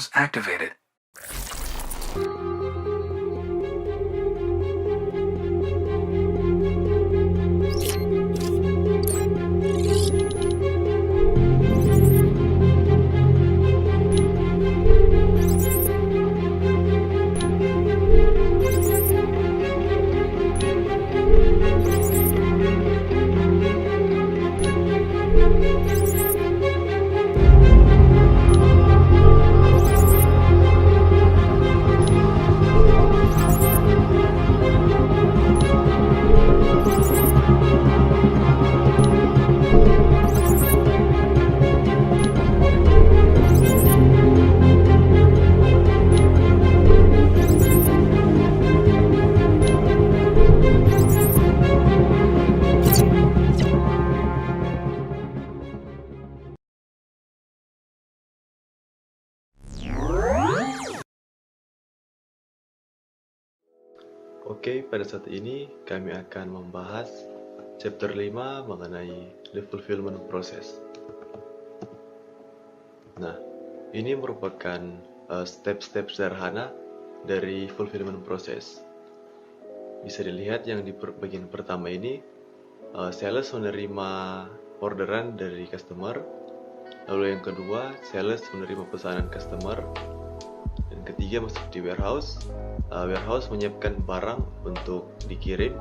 systems activated. Oke, pada saat ini kami akan membahas chapter 5 mengenai the fulfillment process. Nah, ini merupakan step-step sederhana dari fulfillment process. Bisa dilihat yang di bagian pertama ini, sales menerima orderan dari customer. Lalu yang kedua, sales menerima pesanan customer. Dan ketiga, masuk di warehouse. Warehouse menyiapkan barang untuk dikirim.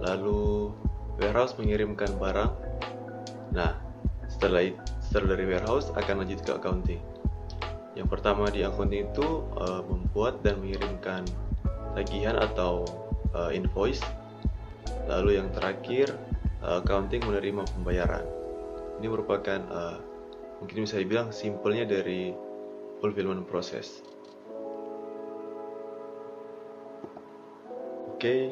Lalu warehouse mengirimkan barang. Nah, setelah dari warehouse akan lanjut ke accounting. Yang pertama di accounting itu membuat dan mengirimkan tagihan atau invoice. Lalu yang terakhir accounting menerima pembayaran. Ini merupakan mungkin bisa dibilang simpelnya dari fulfillment process. Oke,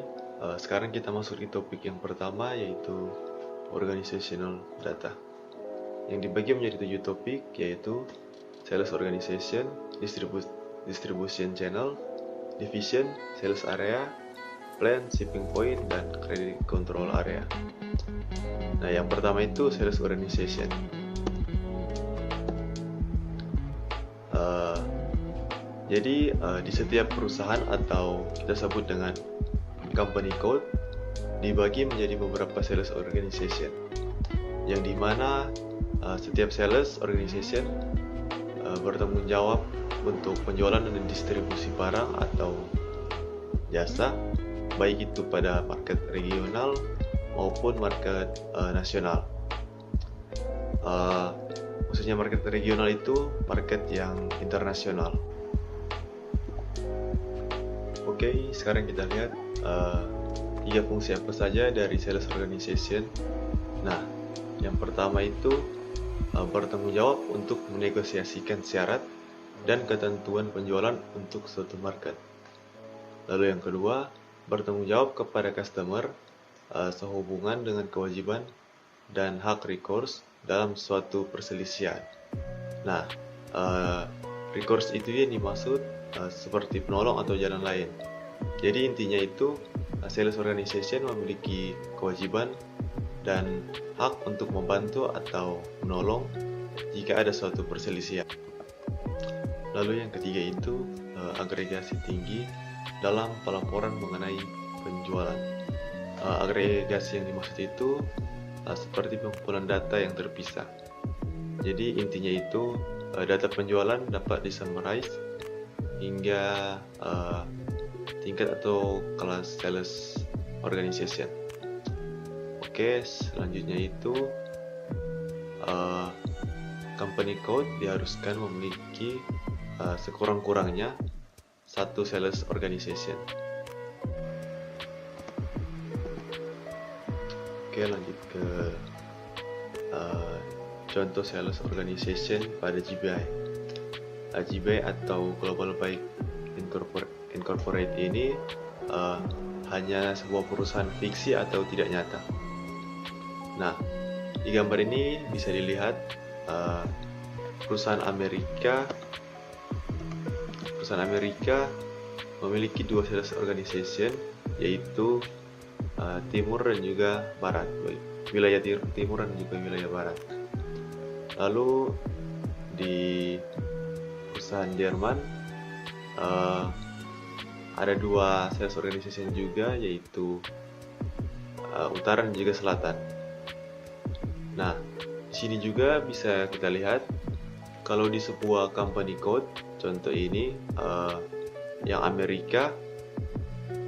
sekarang kita masuk di topik yang pertama, yaitu organizational data, yang dibagi menjadi 7 topik, yaitu sales organization, distribution channel, division, sales area, plan, shipping point, dan credit control area. Nah, yang pertama itu sales organization. Jadi di setiap perusahaan atau kita sebut dengan company code dibagi menjadi beberapa sales organization, yang dimana setiap sales organization bertanggung jawab untuk penjualan dan distribusi barang atau jasa, baik itu pada market regional maupun market nasional. Maksudnya market regional itu market yang internasional. Oke, sekarang kita lihat 3 fungsi apa saja dari sales organization. Nah, yang pertama itu bertanggung jawab untuk menegosiasikan syarat dan ketentuan penjualan untuk suatu market. Lalu yang kedua, bertanggung jawab kepada customer sehubungan dengan kewajiban dan hak recourse dalam suatu perselisihan. Nah, recourse itu yang dimaksud seperti penolong atau jalan lain. Jadi intinya itu sales organization memiliki kewajiban dan hak untuk membantu atau menolong jika ada suatu perselisihan. Lalu yang ketiga itu agregasi tinggi dalam pelaporan mengenai penjualan. Agregasi yang dimaksud itu seperti pengumpulan data yang terpisah. Jadi intinya itu data penjualan dapat disummarize hingga tingkat atau kelas sales organization. Oke, selanjutnya itu company code diharuskan memiliki sekurang-kurangnya 1 sales organization. Oke, lanjut ke contoh sales organization pada GBI. GBI atau Global Bike Incorporate ini hanya sebuah perusahaan fiksi atau tidak nyata. Nah, di gambar ini bisa dilihat perusahaan Amerika memiliki 2 sales organization, yaitu timur dan juga barat, wilayah timur dan juga wilayah barat. Lalu di perusahaan Jerman, ada dua sales organization juga, yaitu utara dan juga selatan. Nah, di sini juga bisa kita lihat kalau di sebuah company code, contoh ini yang Amerika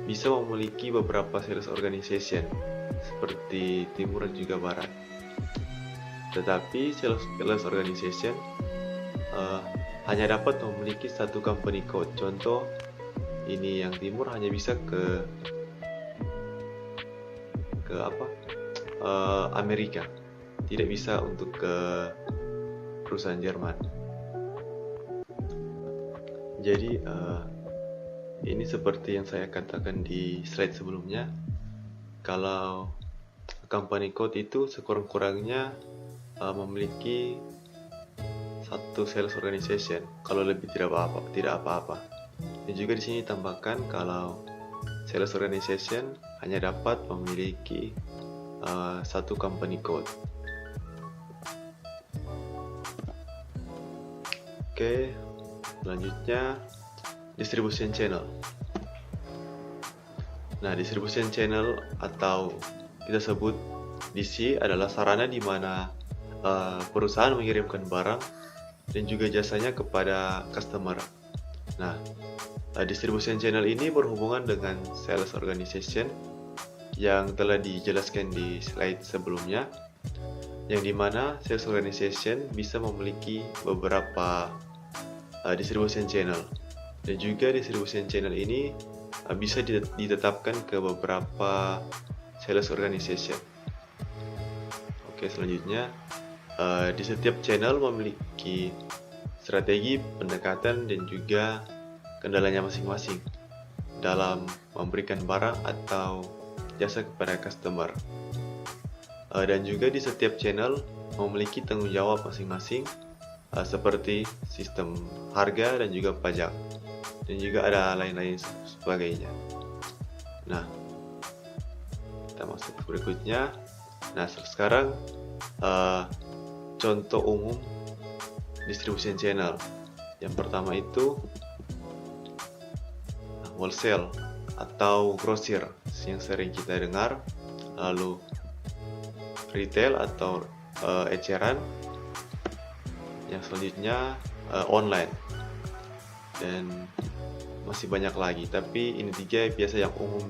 bisa memiliki beberapa sales organization seperti timur dan juga barat. Tetapi sales organization hanya dapat memiliki satu company code. Contoh ini yang timur hanya bisa ke Amerika, tidak bisa untuk ke perusahaan Jerman. Jadi ini seperti yang saya katakan di slide sebelumnya, kalau company code itu sekurang-kurangnya memiliki satu sales organization, kalau lebih tidak apa-apa. Dan juga di sini tambahkan kalau sales organization hanya dapat memiliki satu company code. Oke, selanjutnya distribution channel. Nah, distribution channel atau kita sebut DC adalah sarana di mana perusahaan mengirimkan barang dan juga jasanya kepada customer. Nah, distribution channel ini berhubungan dengan sales organization yang telah dijelaskan di slide sebelumnya, yang dimana sales organization bisa memiliki beberapa distribution channel, dan juga distribution channel ini bisa ditetapkan ke beberapa sales organization. Oke, selanjutnya di setiap channel memiliki strategi pendekatan dan juga kendalanya masing-masing dalam memberikan barang atau jasa kepada customer. Dan juga di setiap channel memiliki tanggung jawab masing-masing, seperti sistem harga dan juga pajak, dan juga ada lain-lain sebagainya. Nah, kita masuk ke berikutnya. Nah, sekarang contoh umum distribution channel. Yang pertama itu wholesale atau grosir yang sering kita dengar, lalu retail atau eceran, yang selanjutnya online, dan masih banyak lagi, tapi ini tiga biasa yang umum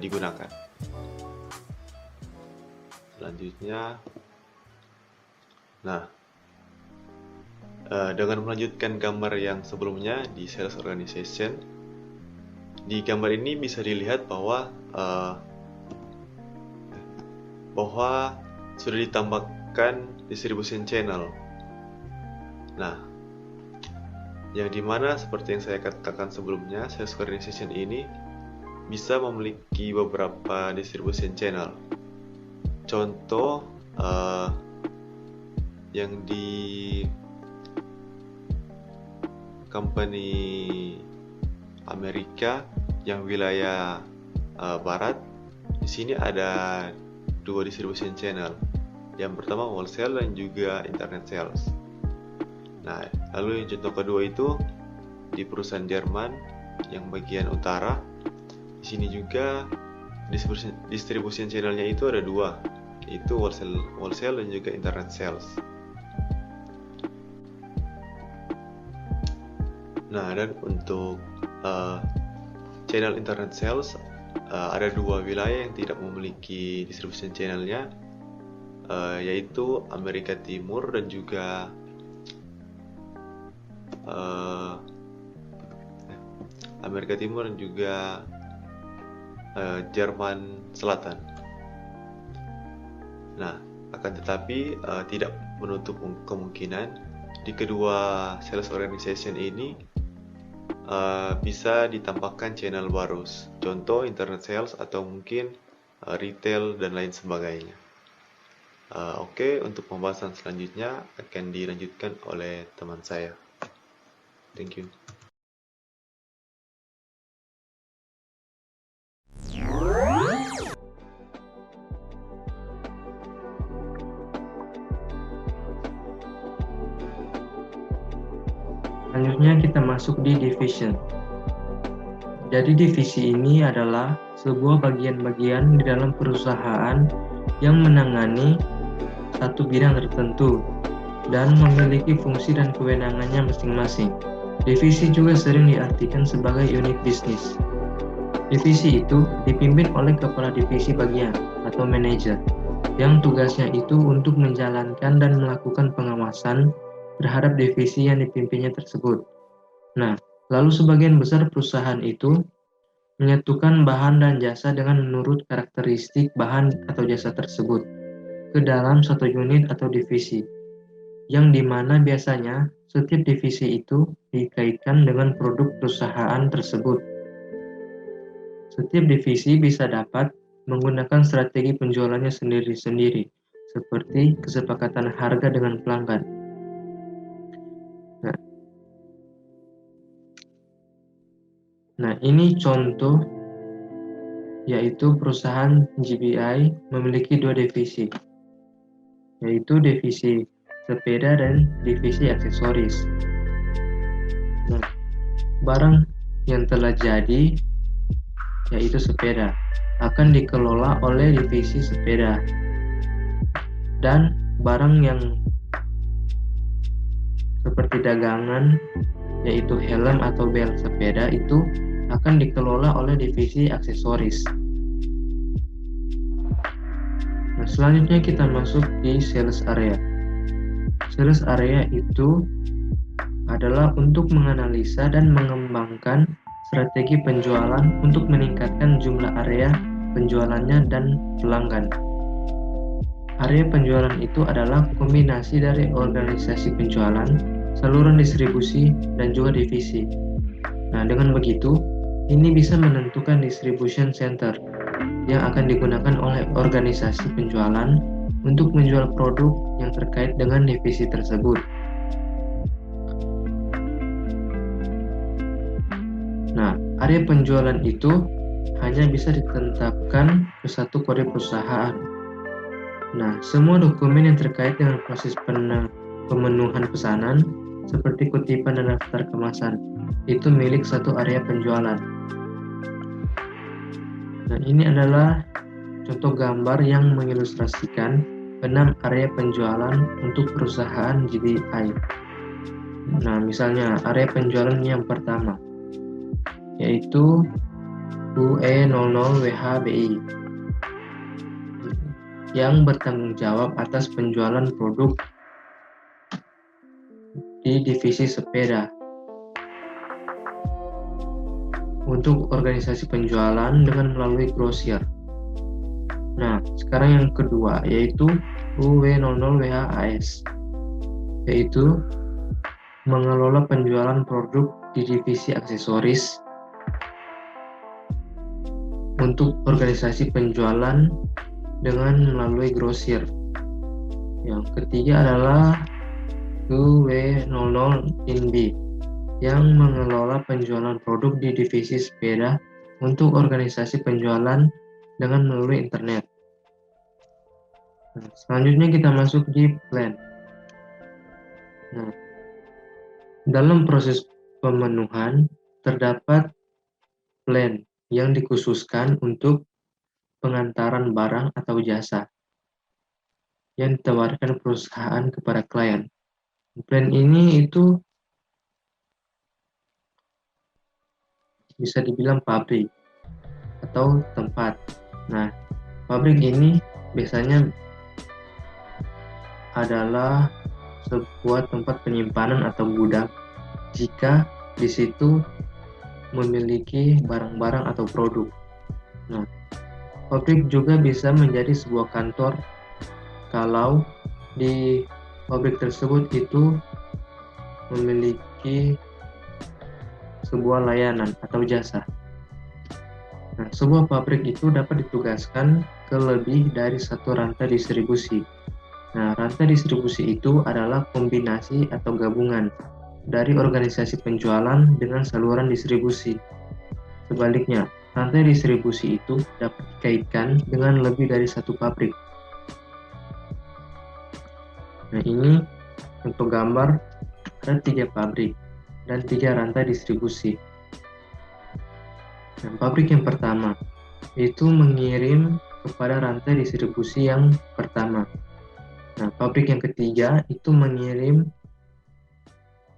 digunakan. Selanjutnya, nah, dengan melanjutkan gambar yang sebelumnya di sales organization, di gambar ini bisa dilihat bahwa sudah ditambahkan distribution channel. Nah, yang dimana seperti yang saya katakan sebelumnya, sales organization ini bisa memiliki beberapa distribution channel. Contoh yang di company Amerika yang wilayah barat, di sini ada dua distribution channel. Yang pertama wholesale dan juga internet sales. Nah, lalu yang contoh kedua itu di perusahaan Jerman yang bagian utara. Di sini juga distribution channelnya itu ada dua, yaitu wholesale dan juga internet sales. Nah, dan untuk channel internet sales ada dua wilayah yang tidak memiliki distribution channelnya, yaitu Amerika Timur dan juga Jerman Selatan. Nah, akan tetapi tidak menutup kemungkinan di kedua sales organization ini bisa ditambahkan channel baru, contoh internet sales atau mungkin retail dan lain sebagainya. Oke, untuk pembahasan selanjutnya akan dilanjutkan oleh teman saya. Thank you. Selanjutnya kita masuk di division. Jadi divisi ini adalah sebuah bagian-bagian di dalam perusahaan yang menangani satu bidang tertentu dan memiliki fungsi dan kewenangannya masing-masing. Divisi juga sering diartikan sebagai unit bisnis. Divisi itu dipimpin oleh kepala divisi bagian atau manajer, yang tugasnya itu untuk menjalankan dan melakukan pengawasan terhadap divisi yang dipimpinnya tersebut. Nah, lalu sebagian besar perusahaan itu menyatukan bahan dan jasa dengan menurut karakteristik bahan atau jasa tersebut ke dalam satu unit atau divisi, yang dimana biasanya setiap divisi itu dikaitkan dengan produk perusahaan tersebut. Setiap divisi bisa dapat menggunakan strategi penjualannya sendiri-sendiri, seperti kesepakatan harga dengan pelanggan. Nah, ini contoh, yaitu perusahaan GBI memiliki dua divisi, yaitu divisi sepeda dan divisi aksesoris. Nah, barang yang telah jadi, yaitu sepeda, akan dikelola oleh divisi sepeda, dan barang yang seperti dagangan, yaitu helm atau bel sepeda, itu akan dikelola oleh divisi aksesoris. Nah, selanjutnya kita masuk di sales area. Sales area itu adalah untuk menganalisa dan mengembangkan strategi penjualan untuk meningkatkan jumlah area penjualannya dan pelanggan. Area penjualan itu adalah kombinasi dari organisasi penjualan, saluran distribusi, dan juga divisi. Nah, dengan begitu, ini bisa menentukan distribution center yang akan digunakan oleh organisasi penjualan untuk menjual produk yang terkait dengan divisi tersebut. Nah, area penjualan itu hanya bisa ditetapkan ke satu kode perusahaan. Nah, semua dokumen yang terkait dengan proses pemenuhan pesanan, seperti kutipan dan daftar kemasan, itu milik satu area penjualan. Nah, ini adalah contoh gambar yang mengilustrasikan 6 area penjualan untuk perusahaan GBI. Nah, misalnya area penjualan yang pertama, yaitu UE00WHBI, yang bertanggung jawab atas penjualan produk di divisi sepeda untuk organisasi penjualan dengan melalui grosir. Nah, sekarang yang kedua, yaitu UW00WHAS, yaitu mengelola penjualan produk di divisi aksesoris untuk organisasi penjualan dengan melalui grosir. Yang ketiga adalah UW00INB, yang mengelola penjualan produk di divisi sepeda untuk organisasi penjualan dengan melalui internet. Nah, selanjutnya kita masuk di plan. Nah, dalam proses pemenuhan terdapat plan yang dikhususkan untuk pengantaran barang atau jasa yang ditawarkan perusahaan kepada klien. Plan ini itu bisa dibilang pabrik atau tempat. Nah, pabrik ini biasanya adalah sebuah tempat penyimpanan atau gudang jika di situ memiliki barang-barang atau produk. Nah, pabrik juga bisa menjadi sebuah kantor kalau di pabrik tersebut itu memiliki sebuah layanan atau jasa. Nah, sebuah pabrik itu dapat ditugaskan ke lebih dari satu rantai distribusi. Nah, rantai distribusi itu adalah kombinasi atau gabungan dari organisasi penjualan dengan saluran distribusi. Sebaliknya, rantai distribusi itu dapat dikaitkan dengan lebih dari satu pabrik. Nah, ini untuk gambar ada 3 pabrik dan 3 rantai distribusi. Nah, pabrik yang pertama itu mengirim kepada rantai distribusi yang pertama. Nah, pabrik yang ketiga itu mengirim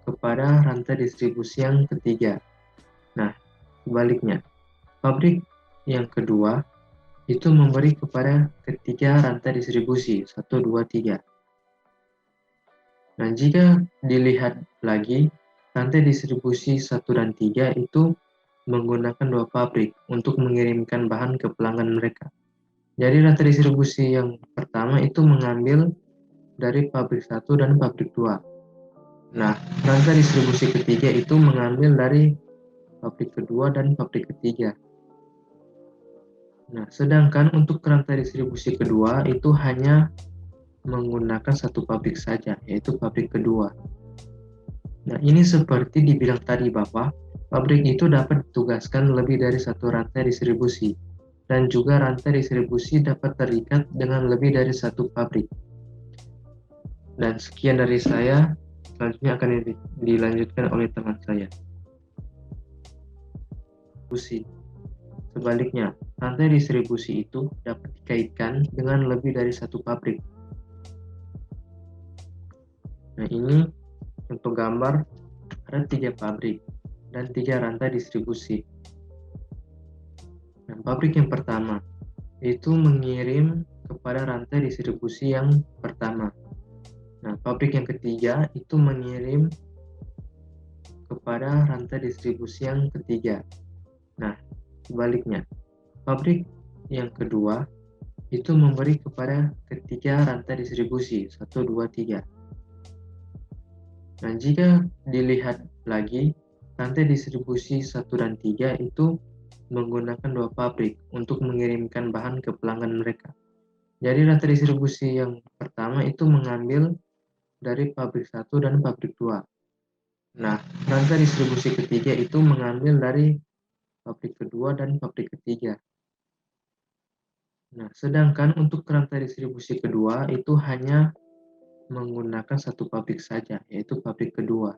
kepada rantai distribusi yang ketiga. Nah, sebaliknya, pabrik yang kedua itu memberi kepada ketiga rantai distribusi, 1, 2, 3. Nah, jika dilihat lagi, rantai distribusi 1 dan 3 itu menggunakan 2 pabrik untuk mengirimkan bahan ke pelanggan mereka. Jadi rantai distribusi yang pertama itu mengambil dari pabrik 1 dan pabrik 2. Nah, rantai distribusi ketiga itu mengambil dari pabrik kedua dan pabrik ketiga. Nah, sedangkan untuk rantai distribusi kedua itu hanya menggunakan satu pabrik saja, yaitu pabrik kedua. Nah, ini seperti dibilang tadi bahwa pabrik itu dapat ditugaskan lebih dari satu rantai distribusi, dan juga rantai distribusi dapat terikat dengan lebih dari satu pabrik. Dan sekian dari saya, selanjutnya akan dilanjutkan oleh teman saya. Sebaliknya, rantai distribusi itu dapat dikaitkan dengan lebih dari satu pabrik. Nah, ini untuk gambar ada 3 pabrik dan 3 rantai distribusi. Nah, pabrik yang pertama itu mengirim kepada rantai distribusi yang pertama. Nah, pabrik yang ketiga itu mengirim kepada rantai distribusi yang ketiga. Nah, sebaliknya, pabrik yang kedua itu memberi kepada ketiga rantai distribusi, 1, 2, 3. Nah, jika dilihat lagi, rantai distribusi 1 dan 3 itu menggunakan 2 pabrik untuk mengirimkan bahan ke pelanggan mereka. Jadi rantai distribusi yang pertama itu mengambil dari pabrik 1 dan pabrik 2. Nah, rantai distribusi ketiga itu mengambil dari pabrik kedua dan pabrik ketiga. Nah, sedangkan untuk rantai distribusi kedua itu hanya menggunakan satu pabrik saja, yaitu pabrik kedua.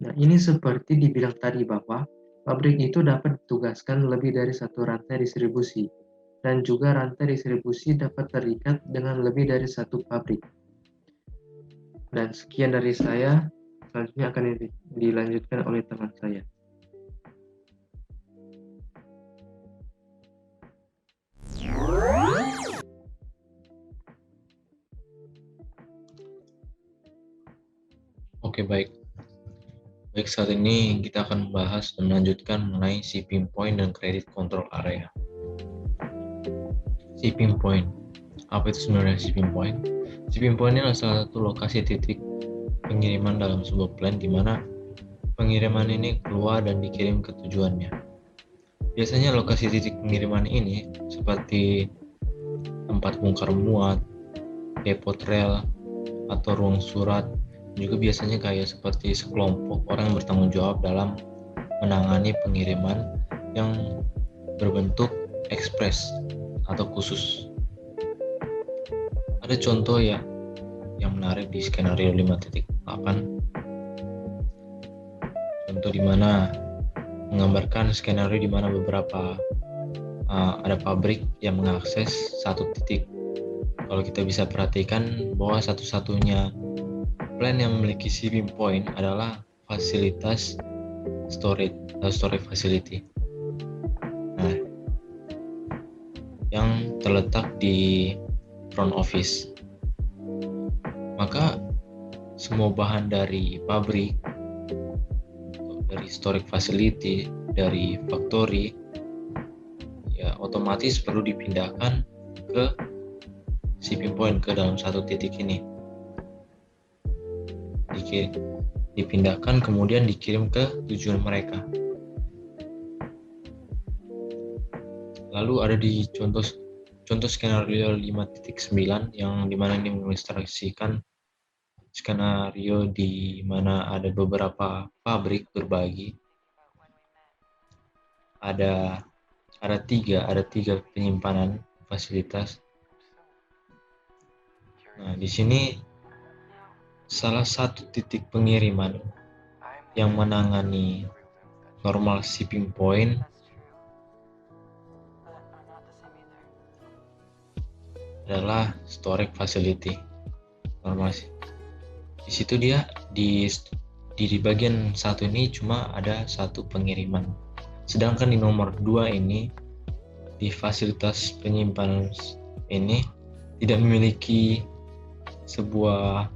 Nah, ini seperti dibilang tadi bahwa pabrik itu dapat ditugaskan lebih dari satu rantai distribusi, dan juga rantai distribusi dapat terikat dengan lebih dari satu pabrik. Dan sekian dari saya, selanjutnya akan dilanjutkan oleh teman saya. Oke, baik. Baik, saat ini kita akan membahas dan melanjutkan mengenai shipping point dan credit control area. Shipping point. Apa itu sebenarnya shipping point? Shipping point ini adalah salah satu lokasi titik pengiriman dalam sebuah plan di mana pengiriman ini keluar dan dikirim ke tujuannya. Biasanya lokasi titik pengiriman ini seperti tempat bongkar muat, depot rel, atau ruang surat, juga biasanya kayak seperti sekelompok orang yang bertanggung jawab dalam menangani pengiriman yang berbentuk ekspres atau khusus. Ada contoh yang menarik di skenario 5.8. Contoh di mana menggambarkan skenario di mana beberapa ada pabrik yang mengakses satu titik. Kalau kita bisa perhatikan bahwa satu-satunya plan yang memiliki shipping point adalah fasilitas storage facility. Nah, yang terletak di front office. Maka semua bahan dari pabrik, dari storage facility, dari factory, ya otomatis perlu dipindahkan ke shipping point, ke dalam satu titik ini. Dipindahkan kemudian dikirim ke tujuan mereka. Lalu ada di contoh skenario 5.9 yang dimana ini mengilustrasikan skenario di mana ada beberapa pabrik berbagi. Ada tiga penyimpanan fasilitas. Nah, di sini salah satu titik pengiriman yang menangani normal shipping point adalah storage facility. Normal di situ dia di bagian satu ini cuma ada satu pengiriman. Sedangkan di nomor 2 ini, di fasilitas penyimpanan ini tidak memiliki sebuah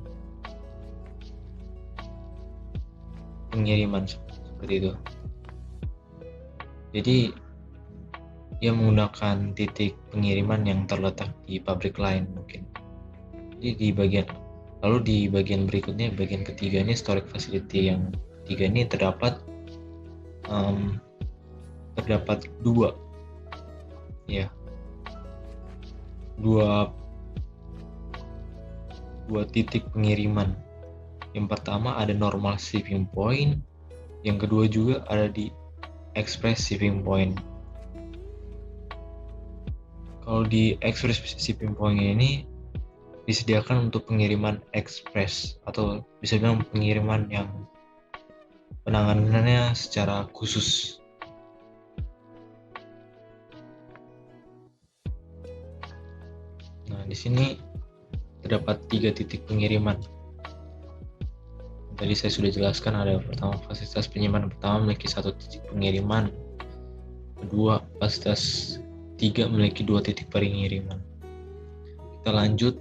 pengiriman seperti itu. Jadi dia menggunakan titik pengiriman yang terletak di pabrik lain mungkin. Jadi di bagian berikutnya, bagian ketiga ini, storage facility yang ketiga ini terdapat dua titik pengiriman. Yang pertama ada normal shipping point, yang kedua juga ada di express shipping point. Kalau di express shipping point ini disediakan untuk pengiriman ekspres, atau bisa bilang pengiriman yang penanganannya secara khusus. Nah, di sini terdapat 3 titik pengiriman. Tadi saya sudah jelaskan, ada pertama fasilitas penyimpanan pertama memiliki 1 titik pengiriman, kedua fasilitas 3 memiliki 2 titik pengiriman. Kita lanjut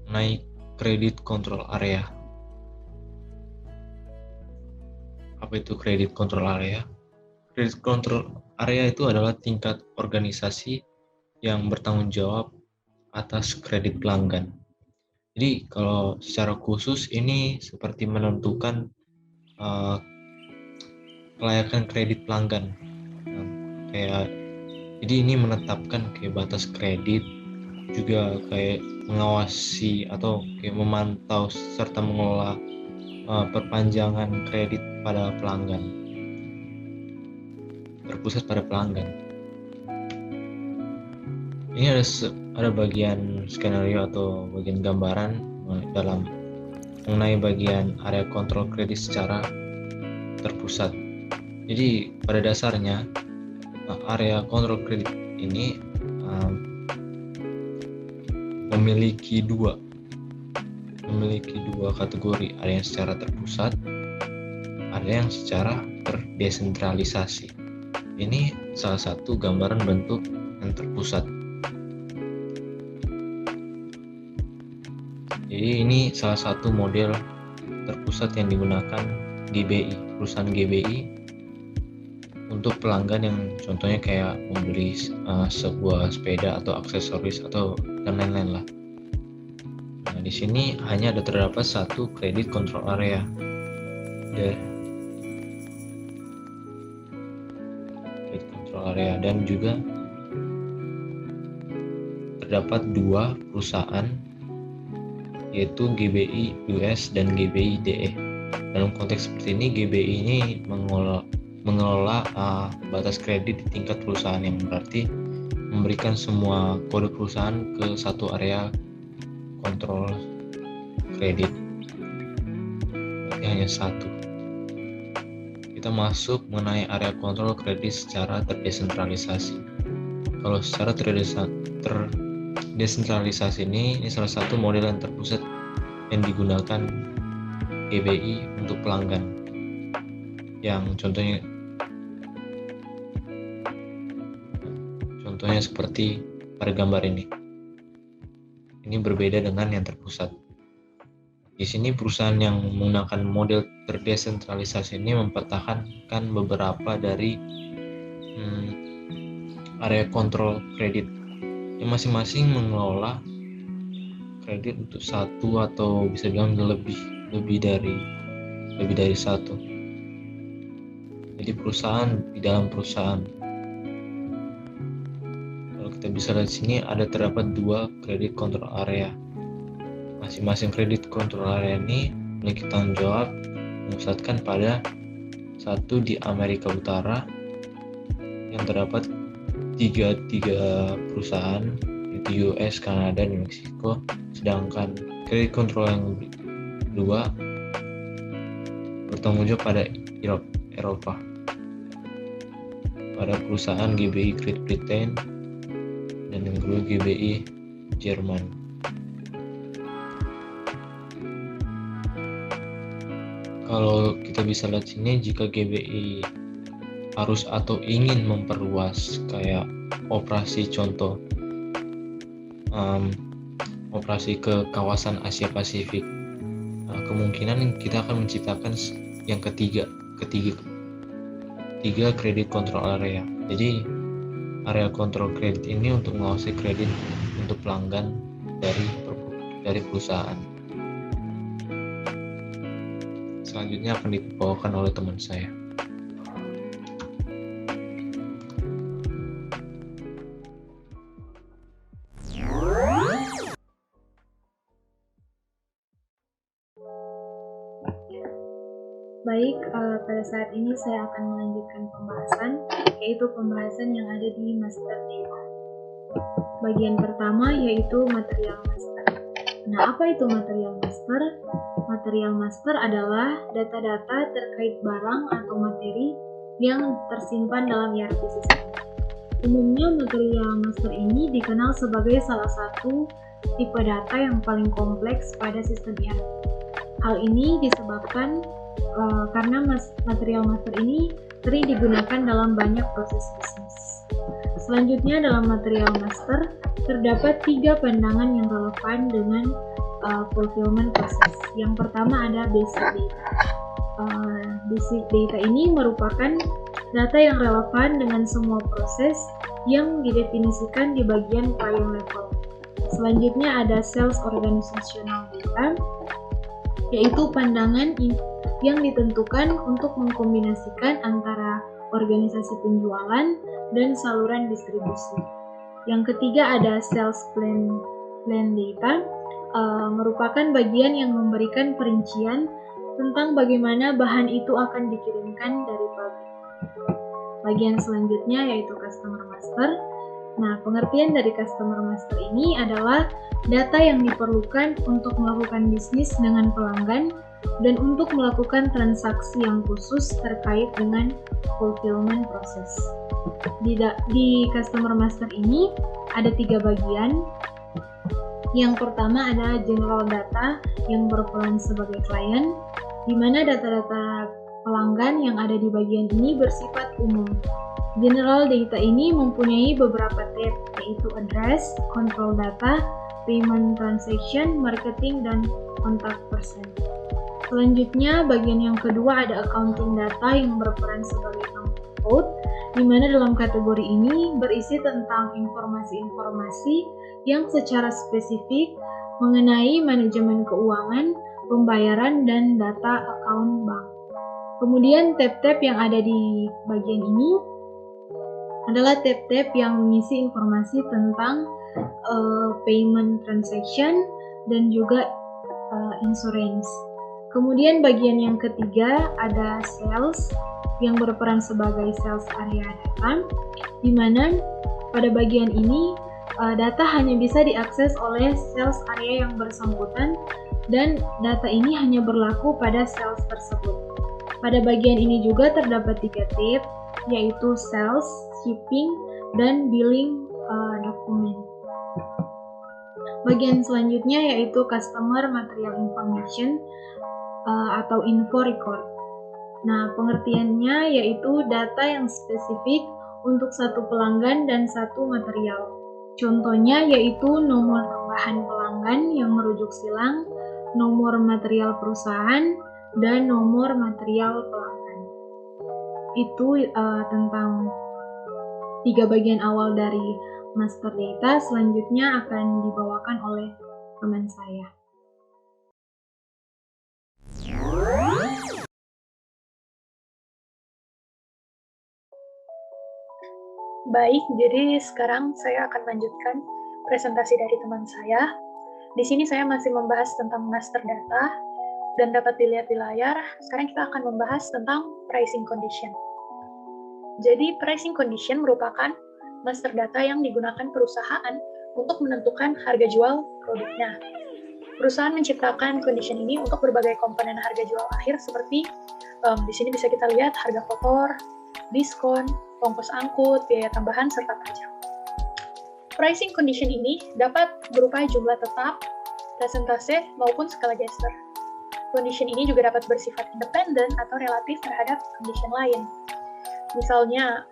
naik credit control area. Apa itu credit control area? Credit control area itu adalah tingkat organisasi yang bertanggung jawab atas kredit pelanggan. Jadi kalau secara khusus ini seperti menentukan kelayakan kredit pelanggan. Jadi ini menetapkan kayak batas kredit, juga kayak mengawasi atau kayak memantau serta mengelola perpanjangan kredit pada pelanggan, terpusat pada pelanggan. Ini ada bagian skenario atau bagian gambaran dalam mengenai bagian area kontrol kredit secara terpusat. Jadi pada dasarnya area kontrol kredit ini memiliki dua kategori, ada yang secara terpusat, ada yang secara terdesentralisasi. Ini salah satu gambaran bentuk yang terpusat. Jadi ini salah satu model terpusat yang digunakan GBI, perusahaan GBI, untuk pelanggan yang contohnya kayak membeli sebuah sepeda atau aksesoris atau dan lain-lain lah. Nah, di sini hanya terdapat 1 credit control area. Credit control area, dan juga terdapat 2 perusahaan, yaitu GBI US dan GBI DE. Dalam konteks seperti ini, GBI ini mengelola batas kredit di tingkat perusahaan, yang berarti memberikan semua kode perusahaan ke satu area kontrol kredit. Berarti hanya 1. Kita masuk mengenai area kontrol kredit secara terdesentralisasi. Kalau secara terdesentralisasi ini salah satu model yang terpusat yang digunakan GBI untuk pelanggan. Yang contohnya seperti pada gambar ini. Ini berbeda dengan yang terpusat. Di sini perusahaan yang menggunakan model terdesentralisasi ini mempertahankan beberapa dari area kontrol kredit, yang masing-masing mengelola kredit untuk 1 atau bisa bilang lebih dari 1. Jadi perusahaan di dalam perusahaan. Kalau kita bisa lihat di sini terdapat 2 credit control area. Masing-masing credit control area ini memiliki tanggung jawab memusatkan pada 1 di Amerika Utara, yang terdapat 3 perusahaan, yaitu US, Kanada, dan Meksiko. Sedangkan credit control yang kedua bertanggung jawab pada Eropa, pada perusahaan GBI Great Britain dan yang kedua GBI Jerman. Kalau kita bisa lihat sini, jika GBI harus atau ingin memperluas kayak operasi contoh operasi ke kawasan Asia Pasifik, kemungkinan kita akan menciptakan yang ketiga kredit control area. Jadi area kontrol kredit ini untuk mengawasi kredit untuk pelanggan dari perusahaan. Selanjutnya akan dibawakan oleh teman saya. Baik, pada saat ini saya akan melanjutkan pembahasan, yaitu pembahasan yang ada di master data. Bagian pertama yaitu material master. Nah, apa itu material master? Material master adalah data-data terkait barang atau materi yang tersimpan dalam ERP system. Umumnya material master ini dikenal sebagai salah satu tipe data yang paling kompleks pada sistem ERP. Hal ini disebabkan karena material master ini sering digunakan dalam banyak proses bisnis. Selanjutnya dalam material master terdapat 3 pandangan yang relevan dengan fulfillment process. Yang pertama ada basic data. Basic data ini merupakan data yang relevan dengan semua proses yang didefinisikan di bagian client level. Selanjutnya ada sales organizational data, yaitu pandangan yang ditentukan untuk mengkombinasikan antara organisasi penjualan dan saluran distribusi. Yang ketiga ada sales plan data, merupakan bagian yang memberikan perincian tentang bagaimana bahan itu akan dikirimkan dari pabrik. Bagian selanjutnya yaitu customer master. Nah, pengertian dari customer master ini adalah data yang diperlukan untuk melakukan bisnis dengan pelanggan dan untuk melakukan transaksi yang khusus terkait dengan fulfillment process. Di customer master ini ada 3 bagian. Yang pertama ada general data yang berperan sebagai klien, di mana data-data pelanggan yang ada di bagian ini bersifat umum. General data ini mempunyai beberapa tab, yaitu address, control data, payment transaction, marketing, dan contact person. Selanjutnya, bagian yang kedua ada accounting data yang berperan sebagai code, di mana dalam kategori ini berisi tentang informasi-informasi yang secara spesifik mengenai manajemen keuangan, pembayaran, dan data account bank. Kemudian tab-tab yang ada di bagian ini adalah tab-tab yang mengisi informasi tentang payment transaction dan juga insurance. Kemudian bagian yang ketiga ada sales yang berperan sebagai sales area data, di mana pada bagian ini data hanya bisa diakses oleh sales area yang bersangkutan dan data ini hanya berlaku pada sales tersebut. Pada bagian ini juga terdapat 3 tab, yaitu sales, shipping, dan billing dokumen. Bagian selanjutnya yaitu customer material information atau info record. Nah, pengertiannya yaitu data yang spesifik untuk satu pelanggan dan satu material. Contohnya yaitu nomor tambahan pelanggan yang merujuk silang, nomor material perusahaan, dan nomor material pelanggan. Itu tentang 3 bagian awal dari master data. Selanjutnya akan dibawakan oleh teman saya. Baik, jadi sekarang saya akan lanjutkan presentasi dari teman saya. Di sini saya masih membahas tentang master data, dan dapat dilihat di layar, sekarang kita akan membahas tentang pricing condition. Jadi, pricing condition merupakan master data yang digunakan perusahaan untuk menentukan harga jual produknya. Perusahaan menciptakan condition ini untuk berbagai komponen harga jual akhir seperti di sini bisa kita lihat harga kotor, diskon, ongkos angkut, biaya tambahan, serta pajak. Pricing condition ini dapat berupa jumlah tetap, persentase, maupun skala Gester. Condition ini juga dapat bersifat independen atau relatif terhadap condition lain. Misalnya,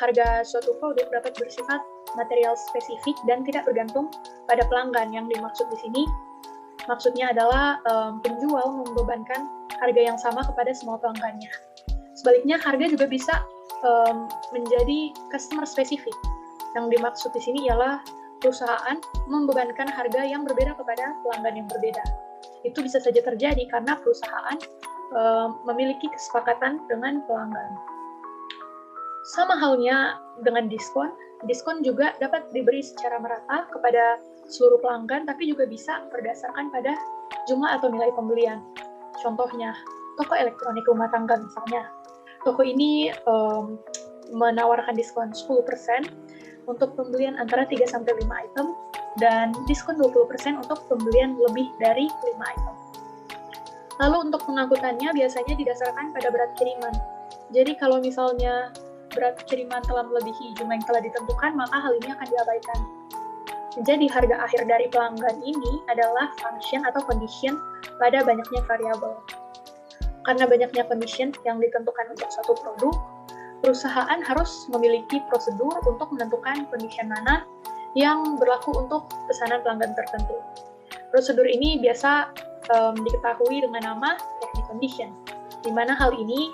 harga suatu produk dapat bersifat material spesifik dan tidak bergantung pada pelanggan. Yang dimaksud di sini, maksudnya adalah penjual membebankan harga yang sama kepada semua pelanggannya. Sebaliknya, harga juga bisa menjadi customer spesifik. Yang dimaksud di sini ialah perusahaan membebankan harga yang berbeda kepada pelanggan yang berbeda. Itu bisa saja terjadi karena perusahaan memiliki kesepakatan dengan pelanggan. Sama halnya dengan diskon, diskon juga dapat diberi secara merata kepada seluruh pelanggan, tapi juga bisa berdasarkan pada jumlah atau nilai pembelian. Contohnya, toko elektronik rumah tangga misalnya. Toko ini menawarkan diskon 10% untuk pembelian antara 3-5 item, dan diskon 20% untuk pembelian lebih dari 5 item. Lalu untuk pengangkutannya biasanya didasarkan pada berat kiriman. Jadi kalau misalnya berat kiriman telah melebihi jumlah yang telah ditentukan, maka hal ini akan diabaikan. Jadi harga akhir dari pelanggan ini adalah function atau condition pada banyaknya variabel. Karena banyaknya condition yang ditentukan untuk suatu produk, perusahaan harus memiliki prosedur untuk menentukan condition mana yang berlaku untuk pesanan pelanggan tertentu. Prosedur ini biasa diketahui dengan nama technical condition, di mana hal ini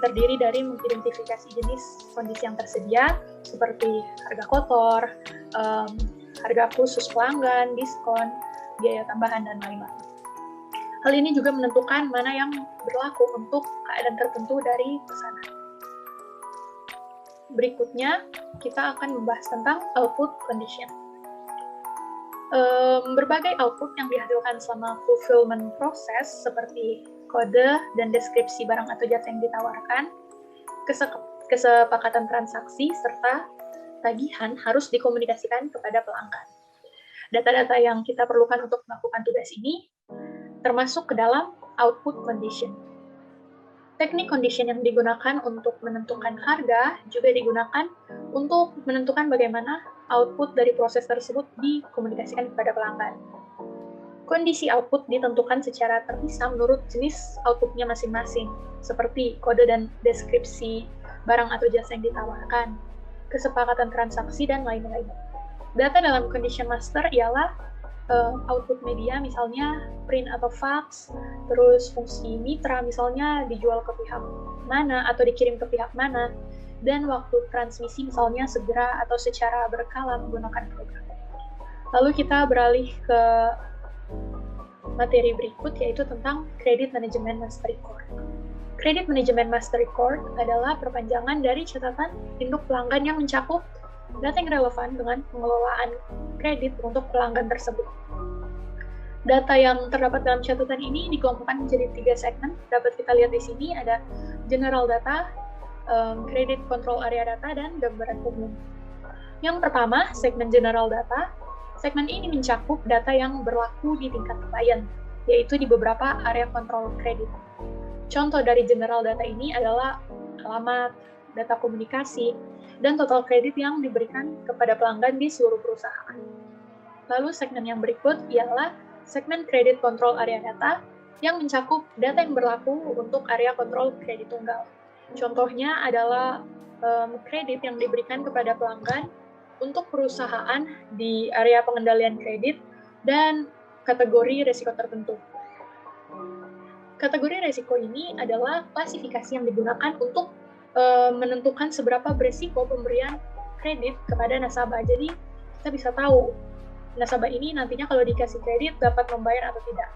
terdiri dari mengidentifikasi jenis kondisi yang tersedia, seperti harga kotor, harga khusus pelanggan, diskon, biaya tambahan, dan lain-lain. Hal ini juga menentukan mana yang berlaku untuk keadaan tertentu dari pesanan. Berikutnya, kita akan membahas tentang output condition. Berbagai output yang dihasilkan selama fulfillment proses, seperti kode dan deskripsi barang atau jasa yang ditawarkan, kesepakatan transaksi, serta tagihan harus dikomunikasikan kepada pelanggan. Data-data yang kita perlukan untuk melakukan tugas ini termasuk ke dalam output condition. Teknik condition yang digunakan untuk menentukan harga juga digunakan untuk menentukan bagaimana output dari proses tersebut dikomunikasikan kepada pelanggan. Kondisi output ditentukan secara terpisah menurut jenis outputnya masing-masing, seperti kode dan deskripsi barang atau jasa yang ditawarkan, kesepakatan transaksi, dan lain-lain. Data dalam condition master ialah output media, misalnya print atau fax, terus fungsi mitra, misalnya dijual ke pihak mana atau dikirim ke pihak mana, dan waktu transmisi, misalnya segera atau secara berkala menggunakan program. Lalu kita beralih ke materi berikut, yaitu tentang Credit Management Master Record. Credit Management Master Record adalah perpanjangan dari catatan induk pelanggan yang mencakup data yang relevan dengan pengelolaan kredit untuk pelanggan tersebut. Data yang terdapat dalam catatan ini dikelompokkan menjadi 3 segmen. Dapat kita lihat di sini ada general data, credit control area data, dan gambaran umum. Yang pertama, segmen general data. Segmen ini mencakup data yang berlaku di tingkat klien, yaitu di beberapa area kontrol kredit. Contoh dari general data ini adalah alamat, data komunikasi, dan total kredit yang diberikan kepada pelanggan di seluruh perusahaan. Lalu segmen yang berikut ialah segmen kredit kontrol area data yang mencakup data yang berlaku untuk area kontrol kredit tunggal. Contohnya adalah kredit yang diberikan kepada pelanggan untuk perusahaan di area pengendalian kredit dan kategori risiko tertentu. Kategori risiko ini adalah klasifikasi yang digunakan untuk menentukan seberapa berisiko pemberian kredit kepada nasabah. Jadi kita bisa tahu nasabah ini nantinya kalau dikasih kredit dapat membayar atau tidak.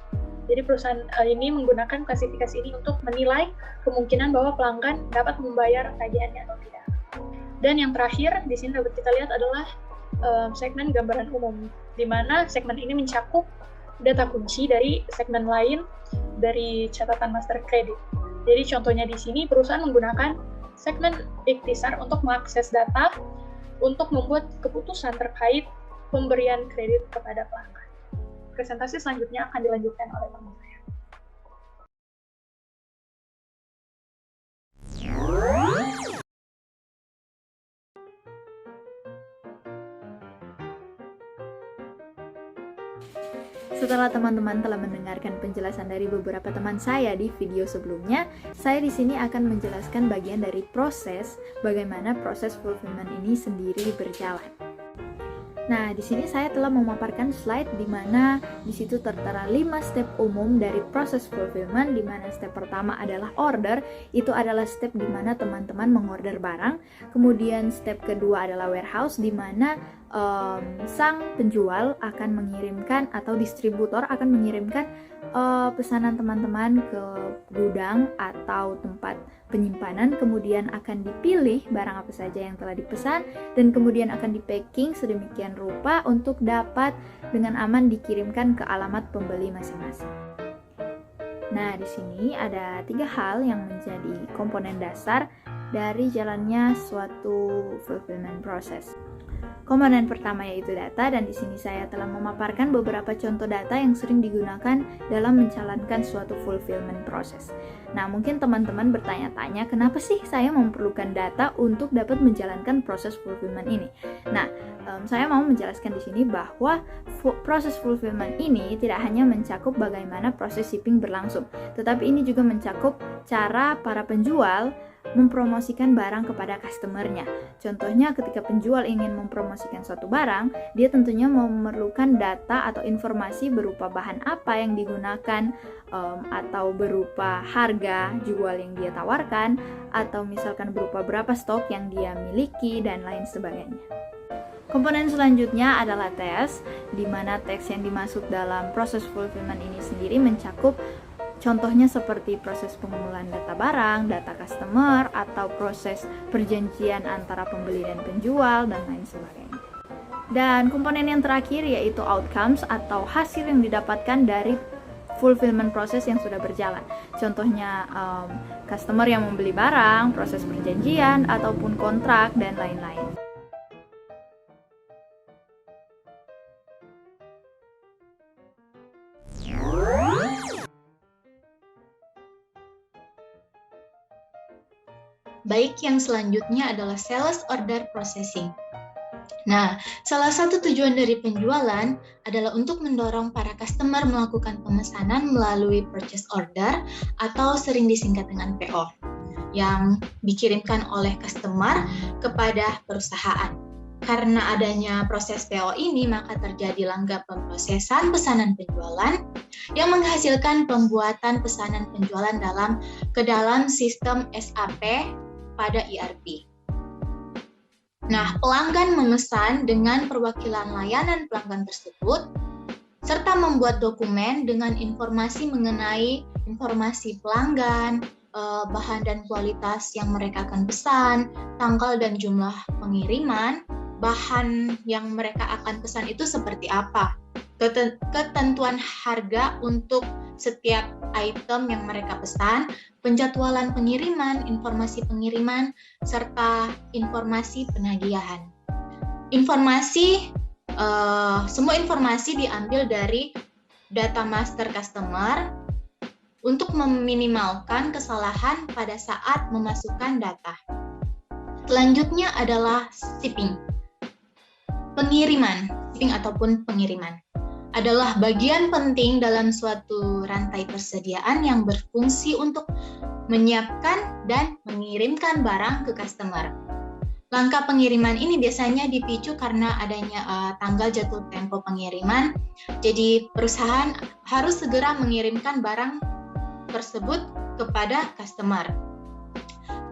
Jadi perusahaan ini menggunakan klasifikasi ini untuk menilai kemungkinan bahwa pelanggan dapat membayar tagihannya atau tidak. Dan yang terakhir di sini dapat kita lihat adalah segmen gambaran umum, di mana segmen ini mencakup data kunci dari segmen lain dari catatan master kredit. Jadi contohnya di sini perusahaan menggunakan segmen ikhtisar untuk mengakses data untuk membuat keputusan terkait pemberian kredit kepada pelanggan. presentasi selanjutnya akan dilanjutkan oleh teman saya. Setelah teman-teman telah mendengarkan penjelasan dari beberapa teman saya di video sebelumnya, saya di sini akan menjelaskan bagian dari proses, bagaimana proses fulfillment ini sendiri berjalan. Nah, di sini saya telah memaparkan slide di mana di situ tertera 5 step umum dari proses fulfillment, di mana step pertama adalah order, itu adalah step di mana teman-teman mengorder barang. Kemudian step kedua adalah warehouse, di mana sang penjual akan mengirimkan atau distributor akan mengirimkan pesanan teman-teman ke gudang atau tempat penyimpanan, kemudian akan dipilih barang apa saja yang telah dipesan dan kemudian akan di-packing sedemikian rupa untuk dapat dengan aman dikirimkan ke alamat pembeli masing-masing. Nah, di sini ada 3 hal yang menjadi komponen dasar dari jalannya suatu fulfillment process. Komponen pertama yaitu data, dan di sini saya telah memaparkan beberapa contoh data yang sering digunakan dalam menjalankan suatu fulfillment process. Nah, mungkin teman-teman bertanya-tanya, kenapa sih saya memerlukan data untuk dapat menjalankan proses fulfillment ini? Nah, saya mau menjelaskan di sini bahwa proses fulfillment ini tidak hanya mencakup bagaimana proses shipping berlangsung, tetapi ini juga mencakup cara para penjual mempromosikan barang kepada customernya. Contohnya ketika penjual ingin mempromosikan suatu barang, dia tentunya memerlukan data atau informasi berupa bahan apa yang digunakan, atau berupa harga jual yang dia tawarkan, atau misalkan berupa berapa stok yang dia miliki, dan lain sebagainya. Komponen selanjutnya adalah teks, di mana teks yang dimaksud dalam proses fulfillment ini sendiri mencakup contohnya seperti proses pengumpulan data barang, data customer, atau proses perjanjian antara pembeli dan penjual, dan lain sebagainya. Dan komponen yang terakhir yaitu outcomes atau hasil yang didapatkan dari fulfillment proses yang sudah berjalan. Contohnya customer yang membeli barang, proses perjanjian, ataupun kontrak, dan lain-lain. Baik, yang selanjutnya adalah sales order processing. Nah, salah satu tujuan dari penjualan adalah untuk mendorong para customer melakukan pemesanan melalui purchase order atau sering disingkat dengan PO yang dikirimkan oleh customer kepada perusahaan. Karena adanya proses PO ini, maka terjadi langkah pemrosesan pesanan penjualan yang menghasilkan pembuatan pesanan penjualan ke dalam sistem SAP pada ERP. Nah, pelanggan memesan dengan perwakilan layanan pelanggan tersebut, serta membuat dokumen dengan informasi mengenai informasi pelanggan, bahan dan kualitas yang mereka akan pesan, tanggal dan jumlah pengiriman, bahan yang mereka akan pesan itu seperti apa, ketentuan harga untuk setiap item yang mereka pesan, penjadwalan pengiriman, informasi pengiriman, serta informasi penagihan. Semua informasi diambil dari data master customer untuk meminimalkan kesalahan pada saat memasukkan data. Selanjutnya adalah shipping. Shipping ataupun pengiriman adalah bagian penting dalam suatu rantai persediaan yang berfungsi untuk menyiapkan dan mengirimkan barang ke customer. Langkah pengiriman ini biasanya dipicu karena adanya tanggal jatuh tempo pengiriman. Jadi perusahaan harus segera mengirimkan barang tersebut kepada customer.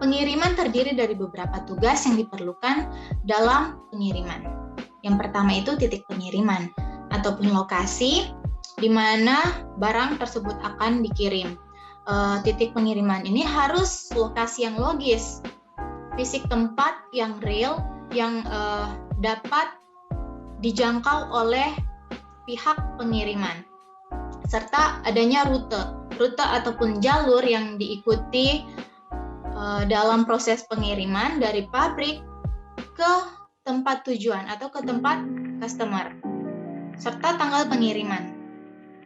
Pengiriman terdiri dari beberapa tugas yang diperlukan dalam pengiriman. Yang pertama itu titik pengiriman ataupun lokasi di mana barang tersebut akan dikirim. Titik pengiriman ini harus lokasi yang logis, fisik tempat yang real, yang dapat dijangkau oleh pihak pengiriman, serta adanya rute ataupun jalur yang diikuti dalam proses pengiriman dari pabrik ke tempat tujuan atau ke tempat customer, serta tanggal pengiriman.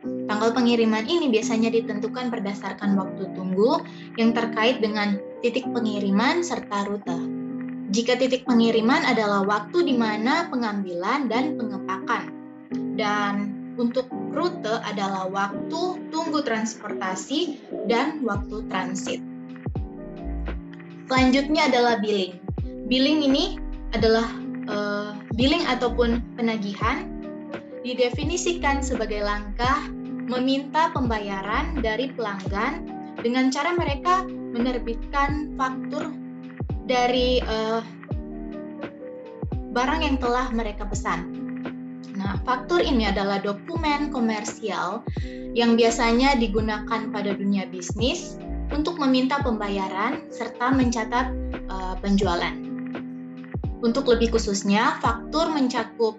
Tanggal pengiriman ini biasanya ditentukan berdasarkan waktu tunggu yang terkait dengan titik pengiriman serta rute. Jika titik pengiriman adalah waktu di mana pengambilan dan pengepakan, dan untuk rute adalah waktu tunggu transportasi dan waktu transit. Selanjutnya adalah billing. Billing ini adalah billing ataupun penagihan didefinisikan sebagai langkah meminta pembayaran dari pelanggan dengan cara mereka menerbitkan faktur dari barang yang telah mereka pesan. Nah, faktur ini adalah dokumen komersial yang biasanya digunakan pada dunia bisnis untuk meminta pembayaran serta mencatat penjualan. Untuk lebih khususnya, faktur mencakup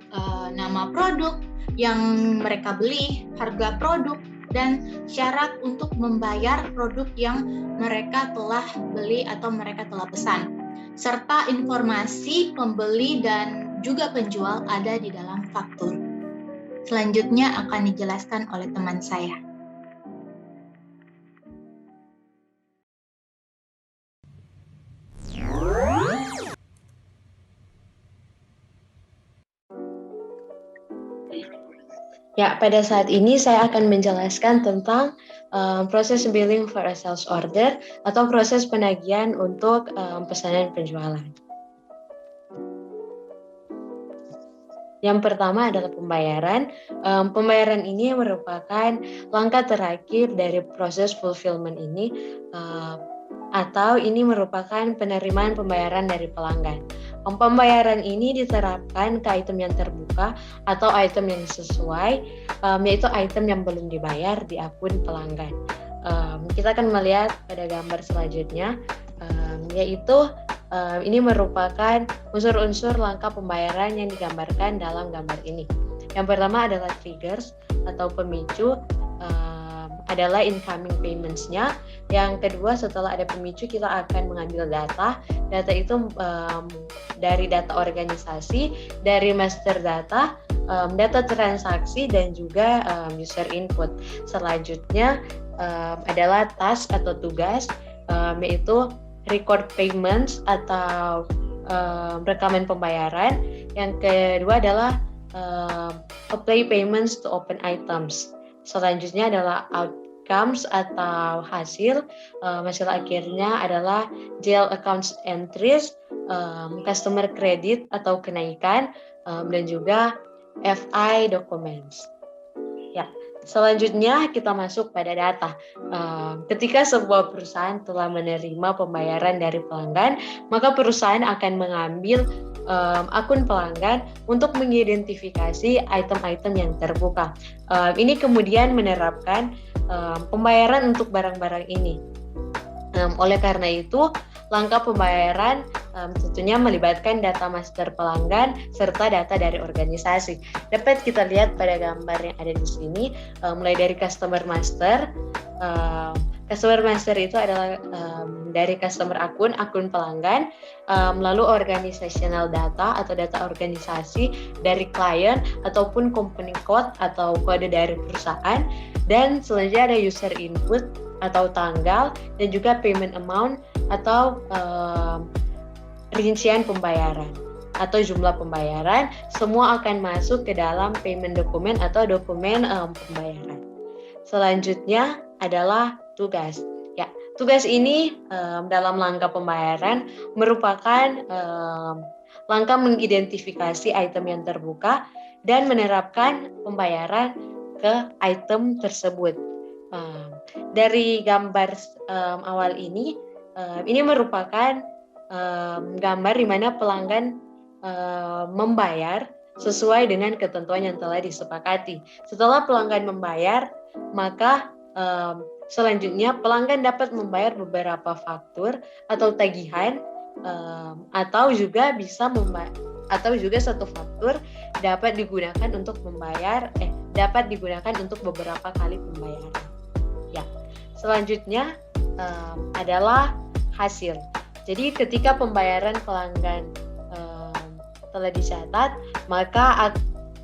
nama produk yang mereka beli, harga produk, dan syarat untuk membayar produk yang mereka telah beli atau mereka telah pesan, serta informasi pembeli dan juga penjual ada di dalam faktur. Selanjutnya akan dijelaskan oleh teman saya. Ya, pada saat ini saya akan menjelaskan tentang proses billing for a sales order atau proses penagihan untuk pesanan penjualan. Yang pertama adalah pembayaran. Pembayaran ini merupakan langkah terakhir dari proses fulfillment ini, atau ini merupakan penerimaan pembayaran dari pelanggan. Pembayaran ini diterapkan ke item yang terbuka atau item yang sesuai, yaitu item yang belum dibayar di akun pelanggan. Kita akan melihat pada gambar selanjutnya, yaitu ini merupakan unsur-unsur langkah pembayaran yang digambarkan dalam gambar ini. Yang pertama adalah triggers atau pemicu, adalah incoming payments-nya. Yang kedua, setelah ada pemicu, kita akan mengambil data. Data itu dari data organisasi, dari master data, data transaksi, dan juga user input. Selanjutnya adalah task atau tugas, yaitu record payments atau rekaman pembayaran. Yang kedua adalah apply payments to open items. Selanjutnya adalah outcomes atau hasil akhirnya adalah GL accounts entries, customer credit atau kenaikan, dan juga FI documents. Ya, selanjutnya kita masuk pada data. Ketika sebuah perusahaan telah menerima pembayaran dari pelanggan, maka perusahaan akan mengambil akun pelanggan untuk mengidentifikasi item-item yang terbuka. Ini kemudian menerapkan pembayaran untuk barang-barang ini. Oleh karena itu, langkah pembayaran tentunya melibatkan data master pelanggan serta data dari organisasi. Dapat kita lihat pada gambar yang ada di sini, mulai dari customer master. Customer master itu adalah dari customer akun pelanggan, lalu organizational data atau data organisasi dari klien ataupun company code atau kode dari perusahaan, dan selanjutnya ada user input atau tanggal, dan juga payment amount atau rincian pembayaran atau jumlah pembayaran. Semua akan masuk ke dalam payment dokumen atau dokumen pembayaran. Selanjutnya adalah tugas. Ya, tugas ini dalam langkah pembayaran merupakan langkah mengidentifikasi item yang terbuka dan menerapkan pembayaran ke item tersebut. Dari gambar awal ini merupakan gambar di mana pelanggan membayar sesuai dengan ketentuan yang telah disepakati. Setelah pelanggan membayar, maka selanjutnya pelanggan dapat membayar beberapa faktur atau tagihan, atau juga bisa atau juga satu faktur dapat digunakan untuk dapat digunakan untuk beberapa kali pembayaran. Ya, selanjutnya adalah hasil. Jadi ketika pembayaran pelanggan telah dicatat, maka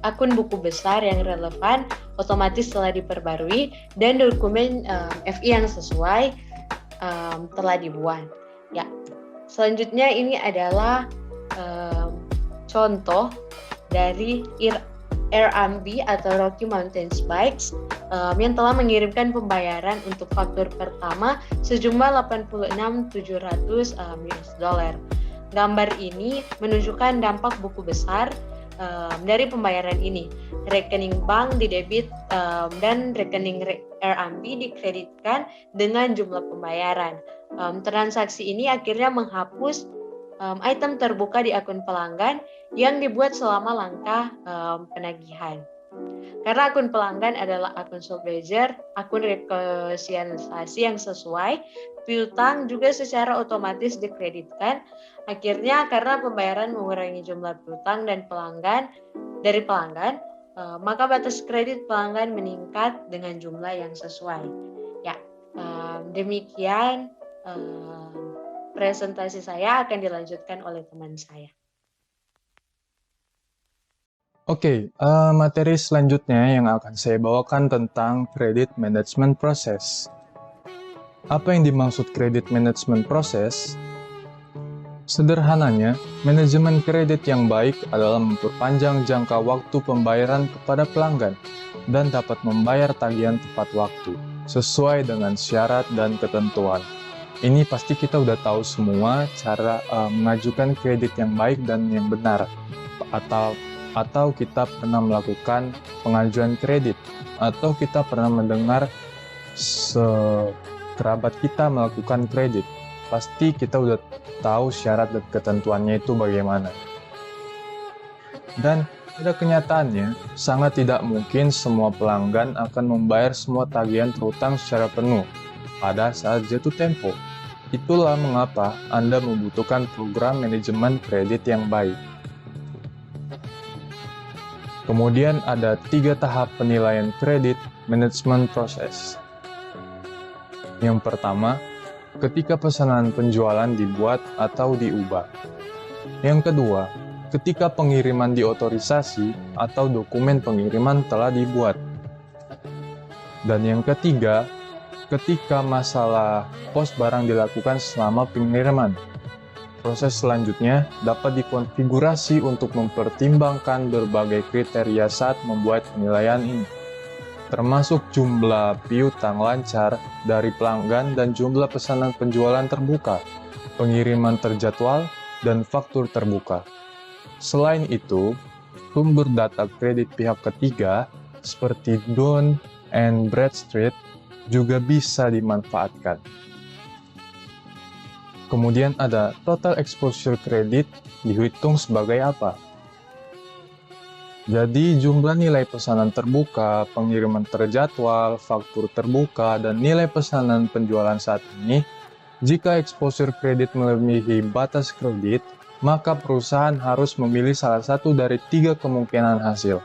akun buku besar yang relevan otomatis telah diperbarui dan dokumen FI yang sesuai telah dibuat. Ya, selanjutnya ini adalah contoh dari RMB atau Rocky Mountain Bikes yang telah mengirimkan pembayaran untuk faktur pertama sejumlah 86.700 US dollar. Gambar ini menunjukkan dampak buku besar dari pembayaran ini. Rekening bank didebit dan rekening RMB dikreditkan dengan jumlah pembayaran. Transaksi ini akhirnya menghapus item terbuka di akun pelanggan yang dibuat selama langkah penagihan. Karena akun pelanggan adalah akun sole ledger, akun rekonsiliasi yang sesuai, piutang juga secara otomatis dikreditkan. Akhirnya karena pembayaran mengurangi jumlah piutang dan dari pelanggan, maka batas kredit pelanggan meningkat dengan jumlah yang sesuai. Ya, demikian presentasi saya, akan dilanjutkan oleh teman saya. Oke, materi selanjutnya yang akan saya bawakan tentang credit management process. Apa yang dimaksud credit management process? Sederhananya, manajemen kredit yang baik adalah memperpanjang jangka waktu pembayaran kepada pelanggan dan dapat membayar tagihan tepat waktu, sesuai dengan syarat dan ketentuan. Ini pasti kita udah tahu semua cara mengajukan kredit yang baik dan yang benar, atau kita pernah melakukan pengajuan kredit, atau kita pernah mendengar kerabat kita melakukan kredit. Pasti kita udah tahu syarat dan ketentuannya itu bagaimana. Dan pada kenyataannya, sangat tidak mungkin semua pelanggan akan membayar semua tagihan terutang secara penuh pada saat jatuh tempo. Itulah mengapa Anda membutuhkan program manajemen kredit yang baik. Kemudian ada 3 tahap penilaian kredit management process. Yang pertama, ketika pesanan penjualan dibuat atau diubah. Yang kedua, ketika pengiriman diotorisasi atau dokumen pengiriman telah dibuat. Dan yang ketiga, ketika masalah pos barang dilakukan selama pengiriman. Proses selanjutnya dapat dikonfigurasi untuk mempertimbangkan berbagai kriteria saat membuat penilaian ini, termasuk jumlah piutang lancar dari pelanggan dan jumlah pesanan penjualan terbuka, pengiriman terjadwal, dan faktur terbuka. Selain itu, sumber data kredit pihak ketiga seperti Dun & Bradstreet juga bisa dimanfaatkan. Kemudian ada total exposure credit dihitung sebagai apa? Jadi jumlah nilai pesanan terbuka, pengiriman terjadwal, faktur terbuka, dan nilai pesanan penjualan saat ini, jika exposure credit melebihi batas kredit, maka perusahaan harus memilih salah satu dari 3 kemungkinan hasil.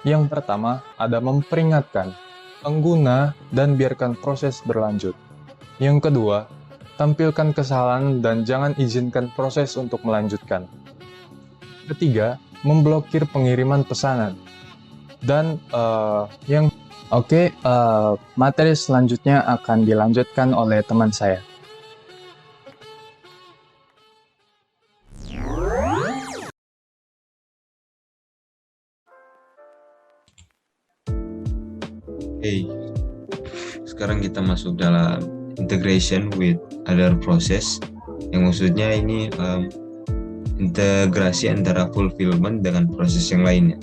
Yang pertama, ada memperingatkan pengguna dan biarkan proses berlanjut. Yang kedua, tampilkan kesalahan dan jangan izinkan proses untuk melanjutkan. Ketiga, memblokir pengiriman pesanan. Dan materi selanjutnya akan dilanjutkan oleh teman saya. Oke, sekarang kita masuk dalam integration with other process, yang maksudnya ini integrasi antara fulfillment dengan proses yang lainnya.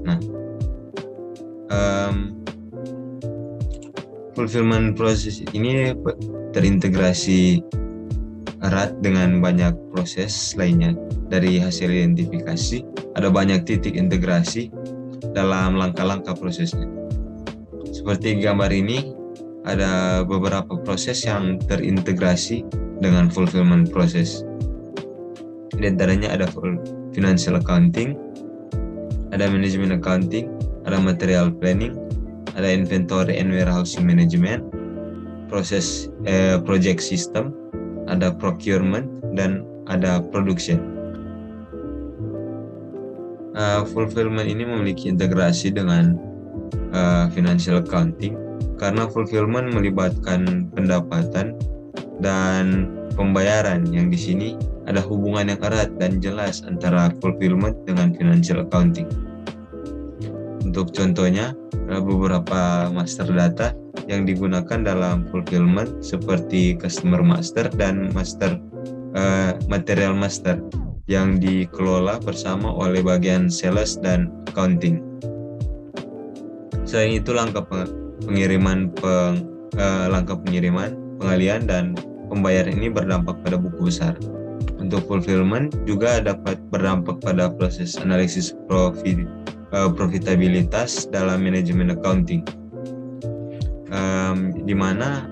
Nah, fulfillment proses ini terintegrasi erat dengan banyak proses lainnya. Dari hasil identifikasi, ada banyak titik integrasi dalam langkah-langkah prosesnya. Seperti gambar ini, ada beberapa proses yang terintegrasi dengan fulfillment process. Di antaranya ada financial accounting, ada management accounting, ada material planning, ada inventory and warehousing management, proses project system, ada procurement, dan ada production. Fulfillment ini memiliki integrasi dengan financial accounting karena fulfillment melibatkan pendapatan dan pembayaran yang di sini ada hubungan yang erat dan jelas antara fulfillment dengan financial accounting. Untuk contohnya, ada beberapa master data yang digunakan dalam fulfillment seperti customer master dan material master yang dikelola bersama oleh bagian sales dan accounting. Selain itu, langkah pengiriman, pengalian dan pembayaran ini berdampak pada buku besar. Untuk fulfillment juga dapat berdampak pada proses analisis profitabilitas dalam manajemen accounting, di mana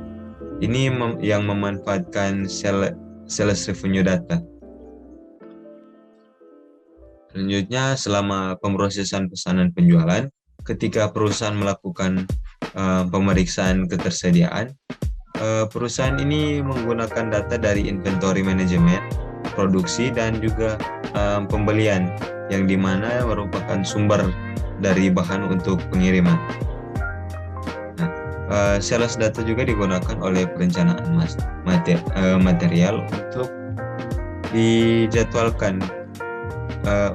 ini yang memanfaatkan sales revenue data. Selanjutnya, selama pemrosesan pesanan penjualan, ketika perusahaan melakukan pemeriksaan ketersediaan, perusahaan ini menggunakan data dari inventory management, produksi, dan juga pembelian, yang dimana merupakan sumber dari bahan untuk pengiriman. Sales data juga digunakan oleh perencanaan material untuk dijadwalkan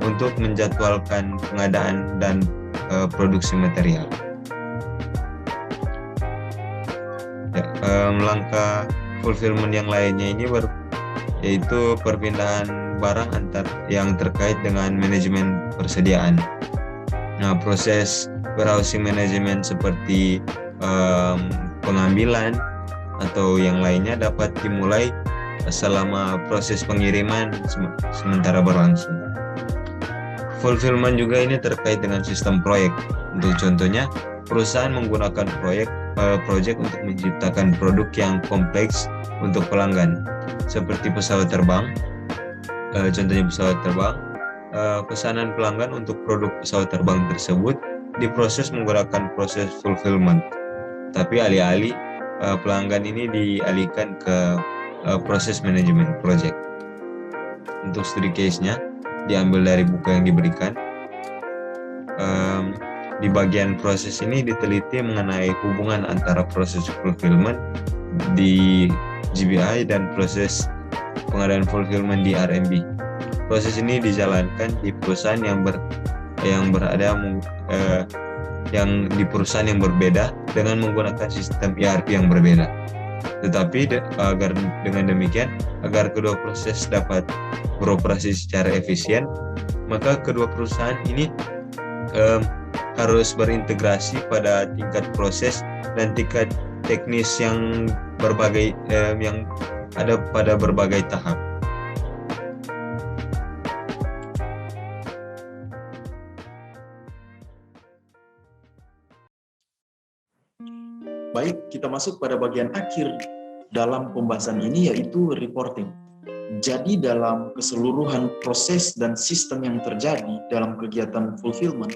untuk menjadwalkan pengadaan dan produksi material. Langkah fulfillment yang lainnya ini yaitu perpindahan barang yang terkait dengan manajemen persediaan. Nah, proses warehousing management seperti pengambilan atau yang lainnya dapat dimulai selama proses pengiriman sementara berlangsung. Fulfillment juga ini terkait dengan sistem proyek. Untuk contohnya, perusahaan menggunakan project untuk menciptakan produk yang kompleks untuk pelanggan, seperti pesawat terbang. Contohnya pesawat terbang, pesanan pelanggan untuk produk pesawat terbang tersebut diproses menggunakan proses fulfillment. Tapi alih-alih pelanggan ini dialihkan ke proses manajemen project. Untuk studi case-nya diambil dari buku yang diberikan. Di bagian proses ini diteliti mengenai hubungan antara proses fulfillment di GBI dan proses pengadaan fulfillment di RMB. Proses ini dijalankan di perusahaan yang di perusahaan yang berbeda dengan menggunakan sistem ERP yang berbeda. Tetapi agar kedua proses dapat beroperasi secara efisien, maka kedua perusahaan ini harus berintegrasi pada tingkat proses dan tingkat teknis yang ada pada berbagai tahap. Baik, kita masuk pada bagian akhir dalam pembahasan ini, yaitu reporting. Jadi dalam keseluruhan proses dan sistem yang terjadi dalam kegiatan fulfillment,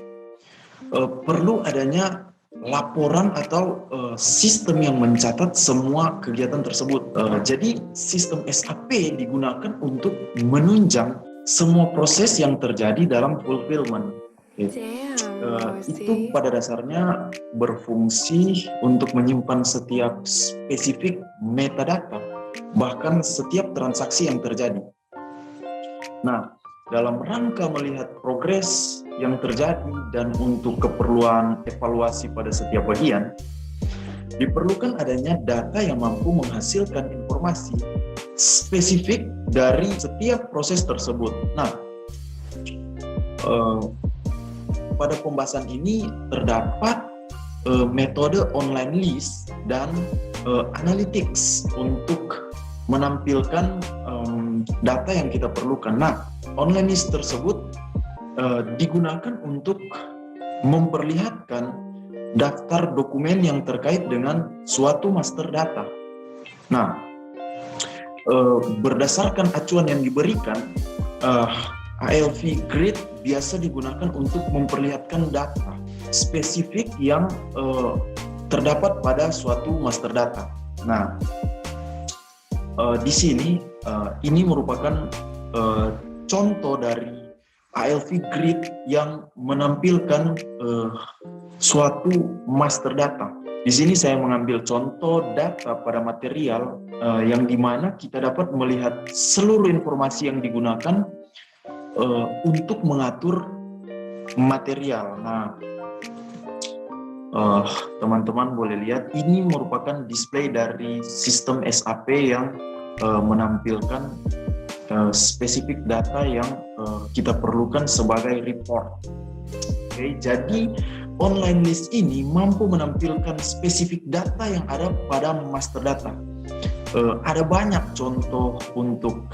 perlu adanya laporan atau sistem yang mencatat semua kegiatan tersebut. Jadi sistem SAP digunakan untuk menunjang semua proses yang terjadi dalam fulfillment. Itu pada dasarnya berfungsi untuk menyimpan setiap spesifik metadata, bahkan setiap transaksi yang terjadi. Nah, dalam rangka melihat progres yang terjadi dan untuk keperluan evaluasi pada setiap bagian, diperlukan adanya data yang mampu menghasilkan informasi spesifik dari setiap proses tersebut. Nah, pada pembahasan ini terdapat metode online list dan analytics untuk menampilkan data yang kita perlukan. Nah, online list tersebut digunakan untuk memperlihatkan daftar dokumen yang terkait dengan suatu master data. Nah, berdasarkan acuan yang diberikan, ALV grid biasa digunakan untuk memperlihatkan data spesifik yang terdapat pada suatu master data. Nah, di sini ini merupakan contoh dari ALV grid yang menampilkan suatu master data. Di sini saya mengambil contoh data pada material yang dimana kita dapat melihat seluruh informasi yang digunakan untuk mengatur material. Nah, teman-teman boleh lihat ini merupakan display dari sistem SAP yang menampilkan spesifik data yang kita perlukan sebagai report. Oke, jadi online list ini mampu menampilkan spesifik data yang ada pada master data. Ada banyak contoh untuk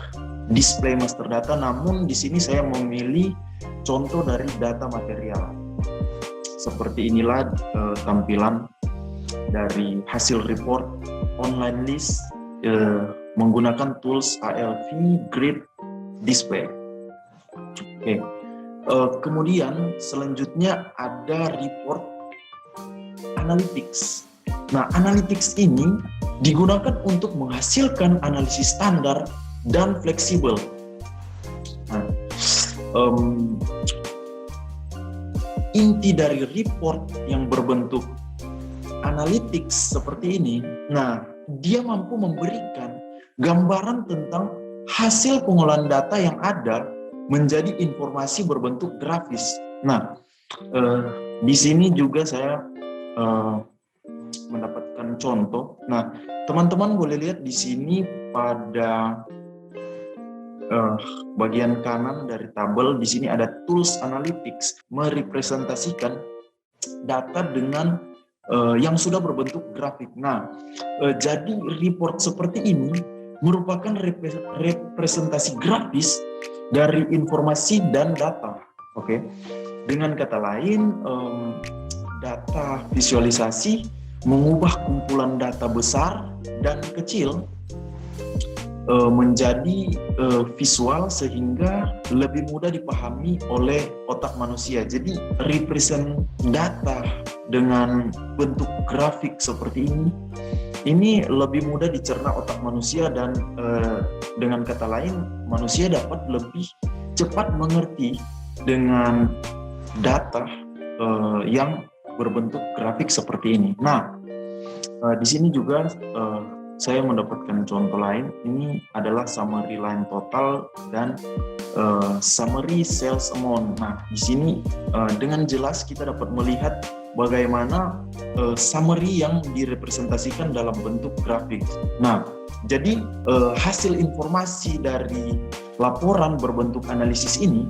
display master data, namun di sini saya memilih contoh dari data material. Seperti inilah tampilan dari hasil report online list menggunakan tools ALV Grid Display. Oke. Kemudian selanjutnya ada report analytics. Nah, analytics ini digunakan untuk menghasilkan analisis standar dan fleksibel. Nah, inti dari report yang berbentuk analytics seperti ini, nah, dia mampu memberikan gambaran tentang hasil pengolahan data yang ada menjadi informasi berbentuk grafis. Nah, di sini juga saya mendapatkan contoh. Nah, teman-teman boleh lihat di sini pada bagian kanan dari tabel, di sini ada tools analytics merepresentasikan data dengan yang sudah berbentuk grafik. Nah, jadi report seperti ini merupakan representasi grafis dari informasi dan data. Oke. Dengan kata lain, data visualisasi mengubah kumpulan data besar dan kecil menjadi visual sehingga lebih mudah dipahami oleh otak manusia. Jadi represent data dengan bentuk grafik seperti ini lebih mudah dicerna otak manusia, dan dengan kata lain manusia dapat lebih cepat mengerti dengan data yang berbentuk grafik seperti ini. Nah, di sini juga saya mendapatkan contoh lain. Ini adalah summary line total dan summary sales amount. Nah, di sini dengan jelas kita dapat melihat bagaimana summary yang direpresentasikan dalam bentuk grafik. Nah, jadi hasil informasi dari laporan berbentuk analisis ini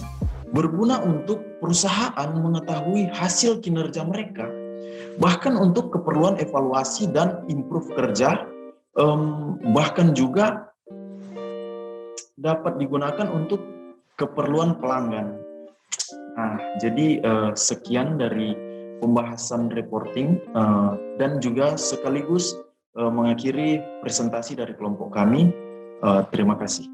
berguna untuk perusahaan mengetahui hasil kinerja mereka, bahkan untuk keperluan evaluasi dan improve kerja, bahkan juga dapat digunakan untuk keperluan pelanggan. Nah, jadi sekian dari pembahasan reporting dan juga sekaligus mengakhiri presentasi dari kelompok kami. Terima kasih.